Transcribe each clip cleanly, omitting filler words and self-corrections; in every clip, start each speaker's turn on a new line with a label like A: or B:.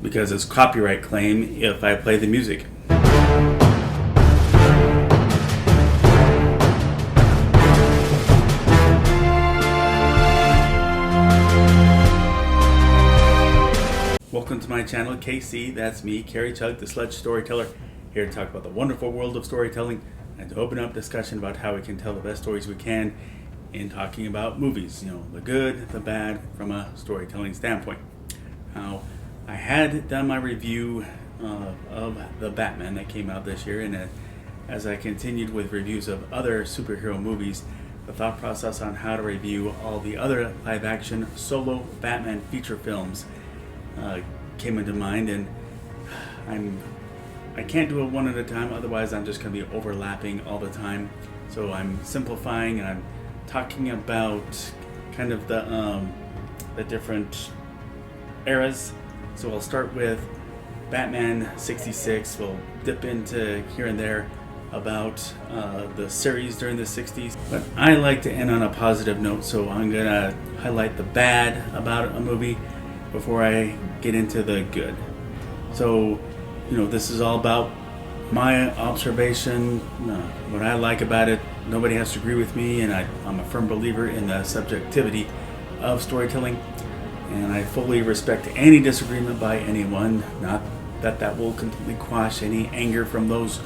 A: because it's copyright claim if I play the music. Welcome to my channel, KC. That's me, Carrie Chug, the Sledge Storyteller, here to talk about the wonderful world of storytelling and to open up discussion about how we can tell the best stories we can in talking about movies, the good, the bad, from a storytelling standpoint. Now, I had done my review of the Batman that came out this year, and as I continued with reviews of other superhero movies, the thought process on how to review all the other live-action solo Batman feature films came into mind, and I can't do it one at a time, otherwise I'm just going to be overlapping all the time. So I'm simplifying, and I'm talking about kind of the different eras. So I'll start with Batman 66. We'll dip into here and there about the series during the 60s. But I like to end on a positive note, so I'm going to highlight the bad about a movie before I get into the good. So, this is all about my observation, what I like about it. Nobody has to agree with me, and I'm a firm believer in the subjectivity of storytelling, and I fully respect any disagreement by anyone. Not that will completely quash any anger from those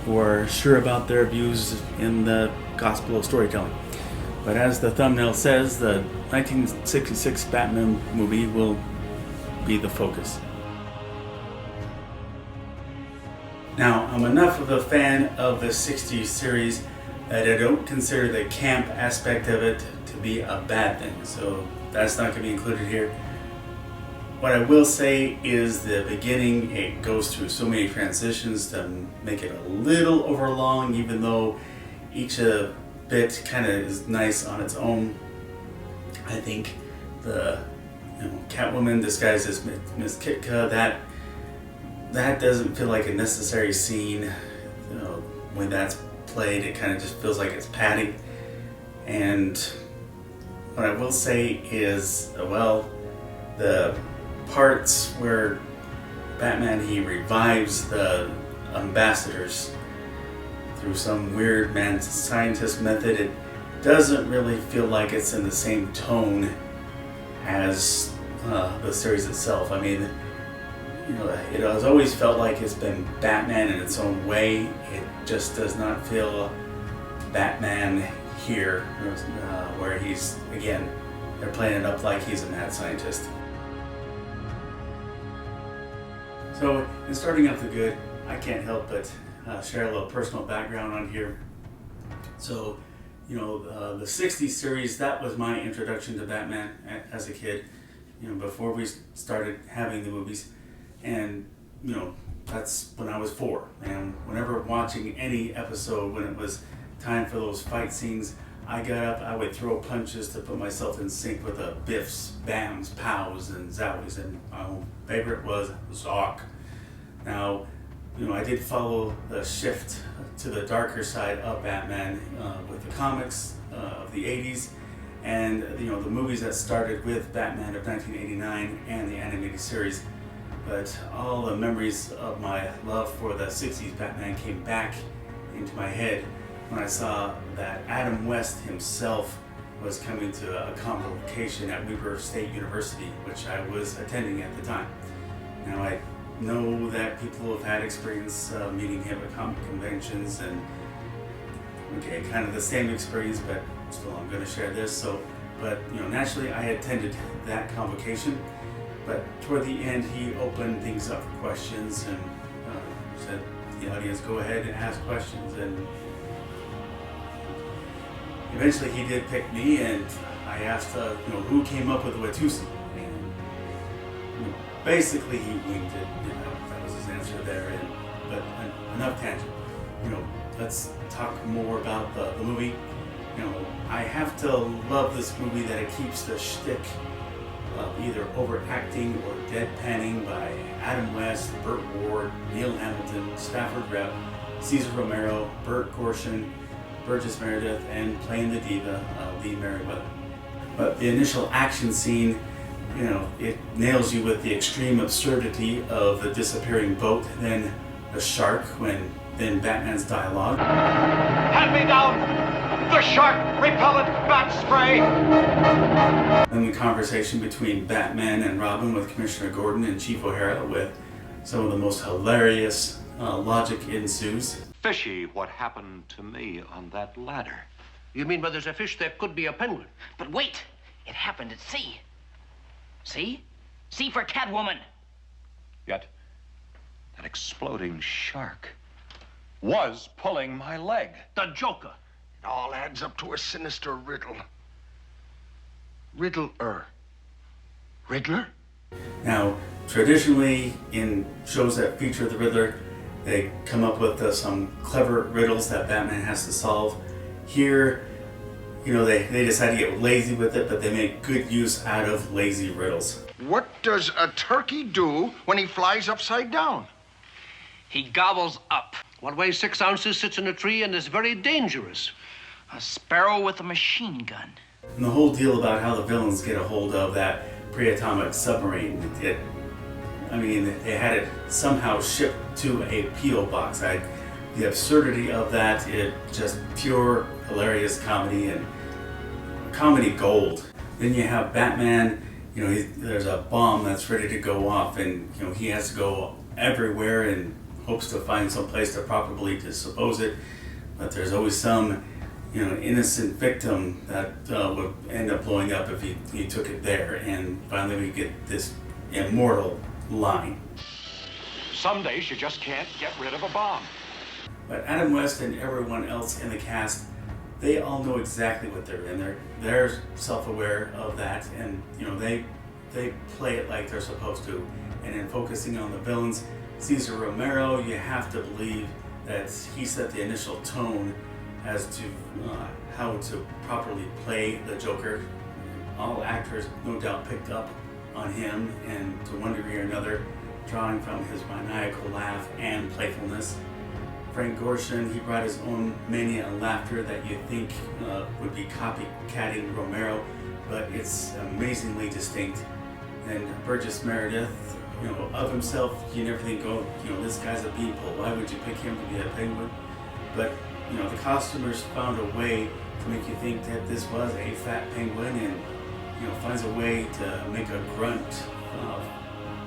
A: who are sure about their views in the gospel of storytelling. But as the thumbnail says, the 1966 Batman movie will be the focus. Now, I'm enough of a fan of the 60s series that I don't consider the camp aspect of it to be a bad thing, so that's not going to be included here. What I will say is the beginning, it goes through so many transitions to make it a little overlong, even though each bit kind of is nice on its own. I think the Catwoman disguised as Miss Kitka, that doesn't feel like a necessary scene. When that's played, it kind of just feels like it's padding. And what I will say is, the parts where Batman, he revives the ambassadors through some weird mad scientist method, it doesn't really feel like it's in the same tone as the series itself. I mean, it has always felt like it's been Batman in its own way. It just does not feel Batman here, where he's, again, they're playing it up like he's a mad scientist. So, in starting out the good, I can't help but share a little personal background on here. So, the 60s series, that was my introduction to Batman as a kid, before we started having the movies. And, that's when I was 4. And whenever watching any episode, when it was time for those fight scenes, I got up, I would throw punches to put myself in sync with the biffs, bams, pows, and zowies. And my own favorite was Zoc. Now, I did follow the shift to the darker side of Batman with the comics of the 80s. And, the movies that started with Batman of 1989 and the animated series. But all the memories of my love for the 60s Batman came back into my head when I saw that Adam West himself was coming to a convocation at Weber State University, which I was attending at the time. Now, I know that people have had experience meeting him at comic conventions, and kind of the same experience, but still I'm going to share this. But naturally I attended that convocation. But toward the end, he opened things up for questions and said to the audience, go ahead and ask questions. And eventually he did pick me, and I asked, who came up with the Watusi? And basically he winged it. That was his answer there. But enough tangent. Let's talk more about the movie. I have to love this movie that it keeps the shtick either overacting or deadpanning by Adam West, Burt Ward, Neil Hamilton, Stafford Rep, Cesar Romero, Burt Gorshin, Burgess Meredith, and playing the diva, Lee Merriweather. But the initial action scene it nails you with the extreme absurdity of the disappearing boat, then the shark, then Batman's dialogue.
B: Hand me down the shark repellent bat spray!
A: Then the conversation between Batman and Robin with Commissioner Gordon and Chief O'Hara, with some of the most hilarious logic ensues.
B: Fishy what happened to me on that ladder.
C: You mean where there's a fish, there could be a penguin?
D: But wait, it happened at sea. See? See for Catwoman.
B: Yet, that exploding shark was pulling my leg.
C: The Joker.
E: It all adds up to a sinister riddle. Riddler. Riddler?
A: Now, traditionally, in shows that feature the Riddler, they come up with some clever riddles that Batman has to solve. Here, they decide to get lazy with it, but they make good use out of lazy riddles.
E: What does a turkey do when he flies upside down?
D: He gobbles up.
C: What weighs 6 ounces, sits in a tree, and is very dangerous.
D: A sparrow with a machine gun.
A: And the whole deal about how the villains get a hold of that pre-atomic submarine, they had it somehow shipped to a P.O. box. The absurdity of that, it just pure hilarious comedy and comedy gold. Then you have Batman, there's a bomb that's ready to go off, and he has to go everywhere and hopes to find some place to properly dispose it, but there's always some innocent victim that would end up blowing up if he took it there. And finally we get this immortal line.
B: Some days you just can't get rid of a bomb.
A: But Adam West and everyone else in the cast, they all know exactly what they're in. They're self-aware of that, and they play it like they're supposed to. And in focusing on the villains, Cesar Romero, you have to believe that he set the initial tone as to how to properly play the Joker. All actors no doubt picked up on him, and to one degree or another, drawing from his maniacal laugh and playfulness. Frank Gorshin, he brought his own mania and laughter that you think would be copycatting Romero, but it's amazingly distinct. And Burgess Meredith, of himself, you never think, this guy's a beanpole. Why would you pick him to be a penguin? But the costumers found a way to make you think that this was a fat penguin, and finds a way to make a grunt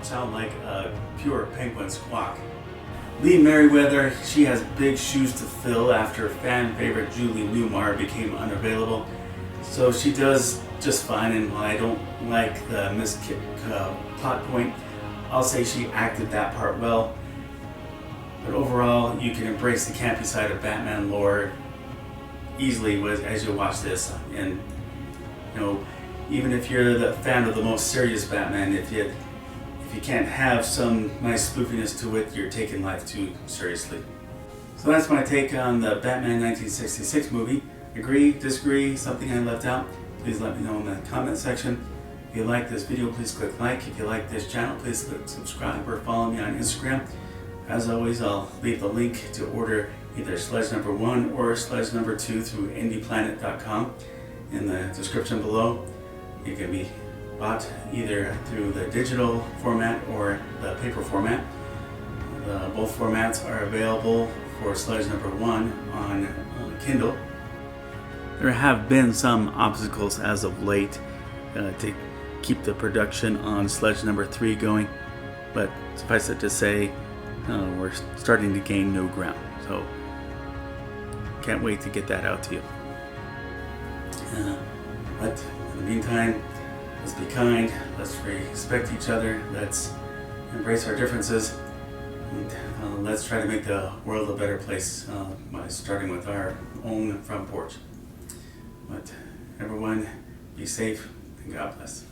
A: sound like a pure penguin squawk. Lee Merriweather, she has big shoes to fill after fan favorite Julie Newmar became unavailable. So she does just fine, and while I don't like the missed plot point, I'll say she acted that part well. But overall, you can embrace the campy side of Batman lore easily as you watch this. And even if you're the fan of the most serious Batman, if you can't have some nice spoofiness to it, you're taking life too seriously. So that's my take on the Batman 1966 movie. Agree, disagree, something I left out? Please let me know in the comment section. If you like this video, please click like. If you like this channel, please click subscribe or follow me on Instagram. As always, I'll leave the link to order either Sledge number 1 or Sledge number 2 through indieplanet.com in the description below. It can be bought either through the digital format or the paper format. Both formats are available for Sledge number 1 on Kindle. There have been some obstacles as of late to keep the production on Sledge number 3 going, but suffice it to say, we're starting to gain new ground. So can't wait to get that out to you. But in the meantime, let's be kind, let's respect each other, let's embrace our differences, and let's try to make the world a better place by starting with our own front porch. But everyone, be safe and God bless.